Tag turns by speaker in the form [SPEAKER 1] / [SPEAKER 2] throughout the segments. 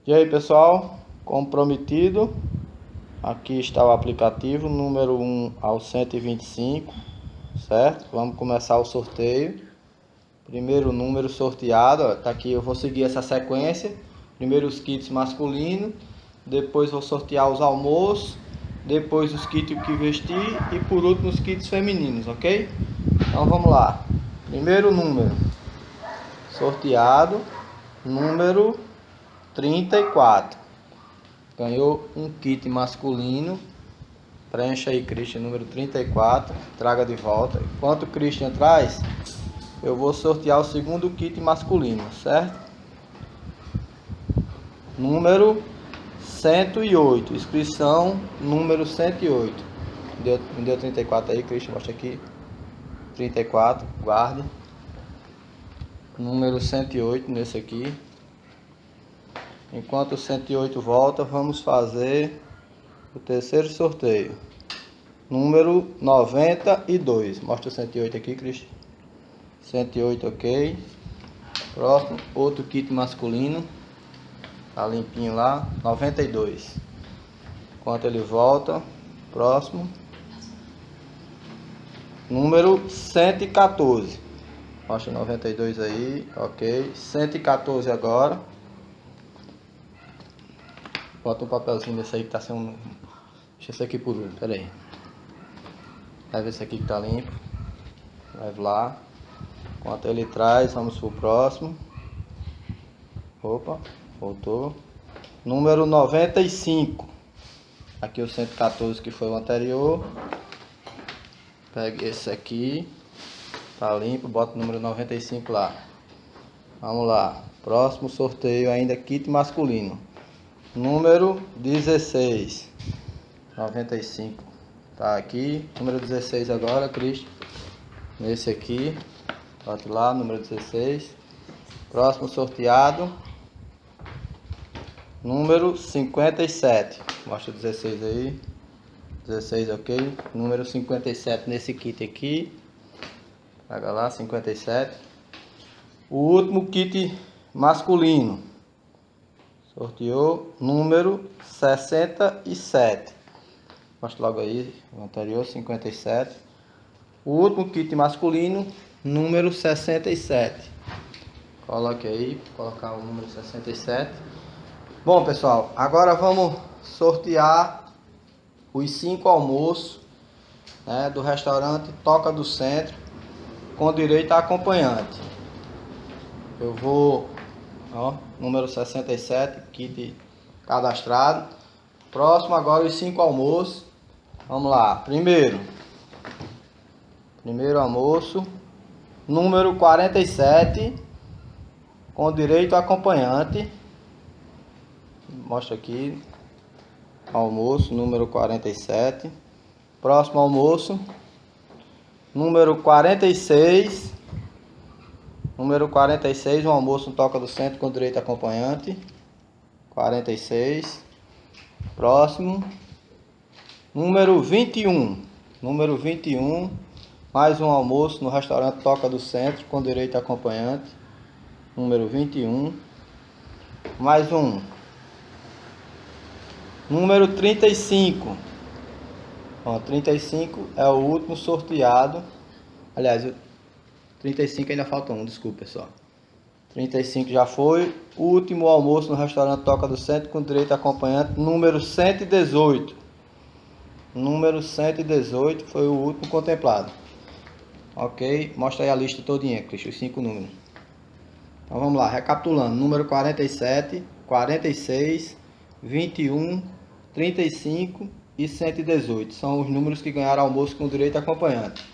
[SPEAKER 1] E aí, pessoal, como prometido, aqui está o aplicativo número 1 ao 125, certo? Vamos começar o sorteio. Primeiro número sorteado, ó, tá aqui, eu vou seguir essa sequência. Primeiro os kits masculinos, depois vou sortear os almoços, depois os kits o que vestir e por último os kits femininos, ok? Então vamos lá. Primeiro número sorteado, número 34. Ganhou um kit masculino. Preencha aí, Christian, número 34. Traga de volta. Enquanto o Christian traz, eu vou sortear o segundo kit masculino, certo? Número 108. Inscrição número 108. Me deu 34 aí, Christian, mostra aqui. 34, guarde. Número 108 nesse aqui. Enquanto o 108 volta, vamos fazer o terceiro sorteio. Número 92. Mostra o 108 aqui, Cristian. 108, ok. Próximo, outro kit masculino. Tá limpinho lá. 92. Enquanto ele volta. Próximo. Número 114. Mostra o 92 aí, ok. 114 agora. Bota um papelzinho desse aí que tá sem um... Deixa esse aqui por último, pera aí. Leva esse aqui que tá limpo. Leva lá. Enquanto ele traz, vamos pro próximo. Opa, voltou. Número 95. Aqui o 114 que foi o anterior. Pega esse aqui. Tá limpo, bota o número 95 lá. Vamos lá. Próximo sorteio ainda kit masculino. Número 16. 95. Tá aqui. Número 16 agora, Cristian. Nesse aqui. Bota lá, número 16. Próximo sorteado. Número 57. Mostra o 16 aí. 16, ok. Número 57 nesse kit aqui. Pega lá, 57. O último kit masculino. Sorteou número 67. Mostra logo aí, o anterior, 57. O último kit masculino, número 67. Coloque aí, vou colocar o número 67. Bom, pessoal, agora vamos sortear os 5 almoços, né, do restaurante Toca do Centro, com direito a acompanhante. Eu vou... Ó, número 67, kit cadastrado. Próximo agora os 5 almoços. Vamos lá. Primeiro almoço. Número 47. Com direito a acompanhante. Mostra aqui. Almoço, número 47. Próximo almoço. Número 46. Número 46, um almoço no Toca do Centro com direito a acompanhante. 46. Próximo. Número 21. Número 21. Mais um almoço no restaurante Toca do Centro com direito a acompanhante. Número 21. Mais um. Número 35. Ó, 35 é o último sorteado. Aliás, 35 ainda falta um, desculpa, pessoal. 35 já foi. Último almoço no restaurante Toca do Centro com direito a acompanhante, número 118. Número 118 foi o último contemplado. Ok? Mostra aí a lista todinha, Cristian, os 5 números. Então vamos lá, recapitulando. Número 47, 46, 21, 35 e 118. São os números que ganharam almoço com direito a acompanhante.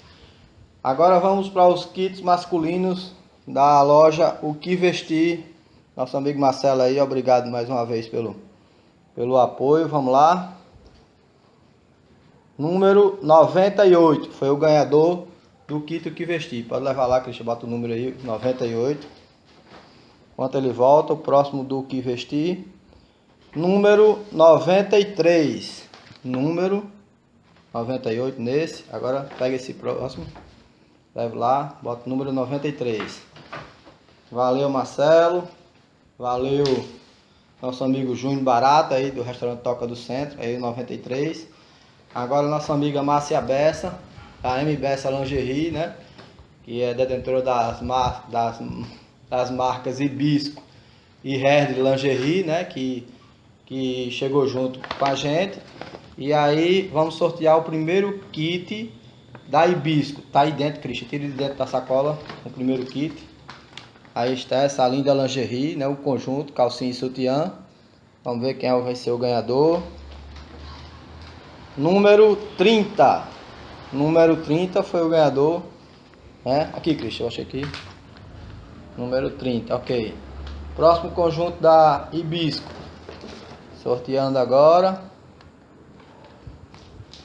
[SPEAKER 1] Agora vamos para os kits masculinos da loja O Que Vestir. Nosso amigo Marcelo aí, obrigado mais uma vez pelo apoio. Vamos lá. Número 98, foi o ganhador do kit O Que Vestir. Pode levar lá, Cristian, bota o número aí, 98. Enquanto ele volta, o próximo do Que Vestir. Número 93. Número 98 nesse. Agora pega esse próximo. Leve lá, bota o número 93. Valeu, Marcelo. Valeu, nosso amigo Júnior Barata aí do restaurante Toca do Centro, aí 93. Agora nossa amiga Márcia Bessa, da M Bessa Lingerie, né? Que é detentora das marcas Hibisco e Herd Lingerie, né? Que chegou junto com a gente. E aí vamos sortear o primeiro kit da Hibisco. Tá aí dentro, Cristian, tira de dentro da sacola o primeiro kit. Aí está essa linda lingerie, né? O conjunto, calcinha e sutiã. Vamos ver quem vai ser o ganhador. Número 30. Número 30 foi o ganhador. Né? Aqui, Cristian, eu achei aqui. Número 30, ok. Próximo conjunto da Hibisco. Sorteando agora.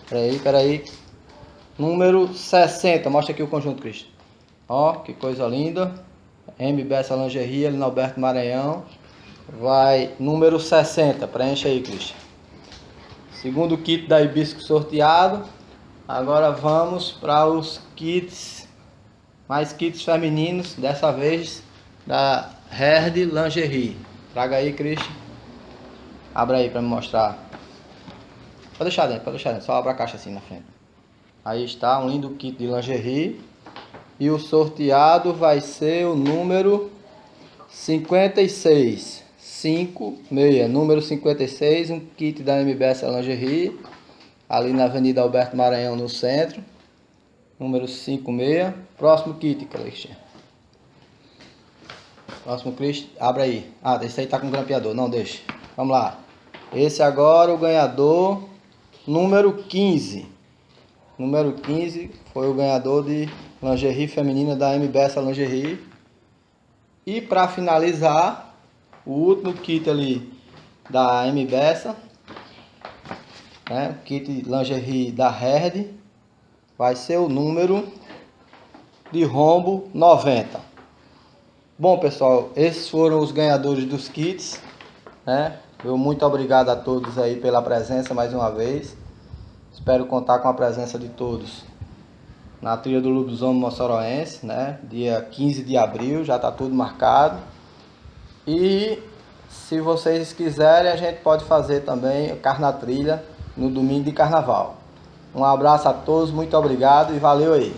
[SPEAKER 1] Peraí. Número 60. Mostra aqui o conjunto, Cristian. Ó, que coisa linda. M Bessa Lingerie, ali no Alberto Maranhão. Vai número 60. Preenche aí, Cristian. Segundo kit da Hibisco sorteado. Agora vamos para os kits. Mais kits femininos. Dessa vez da Herd Lingerie. Traga aí, Cristian. Abra aí para me mostrar. Pode deixar dentro. Só abra a caixa assim na frente. Aí está um lindo kit de lingerie. E o sorteado vai ser o número 56. 56. Número 56. Um kit da MBS Lingerie. Ali na Avenida Alberto Maranhão, no centro. Número 56. Próximo kit, Cristian. Próximo, Cristian. Abre aí. Ah, esse aí tá com grampeador. Não, deixa. Vamos lá. Esse agora, o ganhador. Número 15. Número 15 foi o ganhador de lingerie feminina da MBS Lingerie. E para finalizar, o último kit ali da MBS, né? O kit lingerie da Herd, vai ser o número de rombo 90. Bom, pessoal, esses foram os ganhadores dos kits, né? Muito obrigado a todos aí pela presença mais uma vez. Espero contar com a presença de todos na trilha do Lobisomem Moçoroense, né? Dia 15 de abril, já está tudo marcado. E se vocês quiserem, a gente pode fazer também o Carna Trilha no domingo de carnaval. Um abraço a todos, muito obrigado e valeu aí.